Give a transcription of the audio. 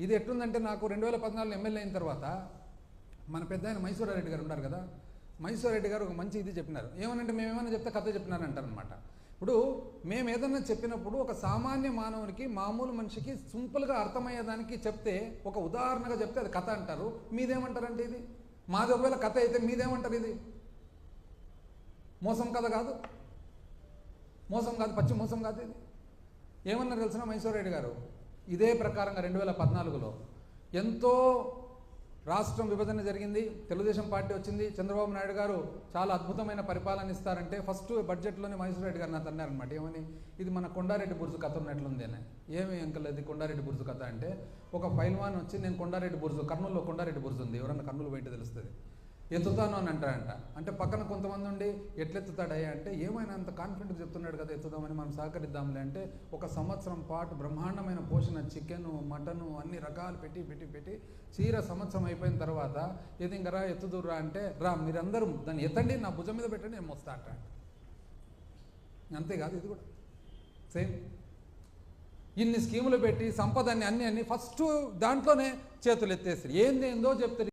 ఇది ఎట్లుందంటే నాకు 2014 ఎమ్మెల్యే అయిన తర్వాత మన పెద్ద ఆయన మైసూరారెడ్డి గారు ఉన్నారు కదా, మైసూరారెడ్డి గారు ఒక మంచి ఇది చెప్పినారు. ఏమనంటే మేమేమైనా చెప్తే కథ చెప్పినారంటారనమాట. ఇప్పుడు మేము ఏదన్నా చెప్పినప్పుడు ఒక సామాన్య మానవునికి, మామూలు మనిషికి సింపుల్గా అర్థమయ్యేదానికి చెప్తే, ఒక ఉదాహరణగా చెప్తే అది కథ అంటారు. మీదేమంటారంటే ఇది మాది ఒకవేళ కథ అయితే మీదేమంటారు? ఇది మోసం కథ కాదు, మోసం కాదు, పచ్చి మోసం కాదు. ఇది ఏమన్నారు తెలిసిన మైసూరారెడ్డి గారు, ఇదే ప్రకారంగా 2014లో ఎంతో రాష్ట్రం విభజన జరిగింది, తెలుగుదేశం పార్టీ వచ్చింది, చంద్రబాబు నాయుడు గారు చాలా అద్భుతమైన పరిపాలన ఇస్తారంటే ఫస్ట్ బడ్జెట్లోనే మైసూరారెడ్డి గారు నాకు అన్నారనమాట. ఏమని, ఇది మన కొండారెడ్డి బుర్జు కథ ఉన్నట్లుంది అని. ఏమి అంకల్ ఇది కొండారెడ్డి బుర్జు కథ అంటే, ఒక పైల్వాన్ వచ్చి నేను కొండారెడ్డి బుర్జు, కర్నూలులో కొండారెడ్డి బుర్జు ఉంది, ఎవరన్నా కర్నూలు బయట తెలుస్తుంది, ఎత్తుతాను అని అంటాడంట. అంటే పక్కన కొంతమంది ఉండి ఎట్లెత్తుతాడయ్యా అంటే, ఏమైనా అంత కాన్ఫిడెంట్గా చెప్తున్నాడు కదా ఎత్తుదామని మనం సహకరిద్దాంలే అంటే, ఒక సంవత్సరం పాటు బ్రహ్మాండమైన పోషణ, చికెను, మటను అన్ని రకాలు పెట్టి చీర సంవత్సరం అయిపోయిన తర్వాత ఏది ఇంకా రా ఎత్తుదురా అంటే, రా మీరందరూ దాన్ని ఎత్తండి, నా భుజం మీద పెట్టండి, నేను మోస్తా అంట. అంతేకాదు ఇది కూడా సేమ్. ఇన్ని స్కీములు పెట్టి సంపదని అన్ని ఫస్ట్ దాంట్లోనే చేతులు ఎత్తేస్తారు. ఏందో చెప్తారు.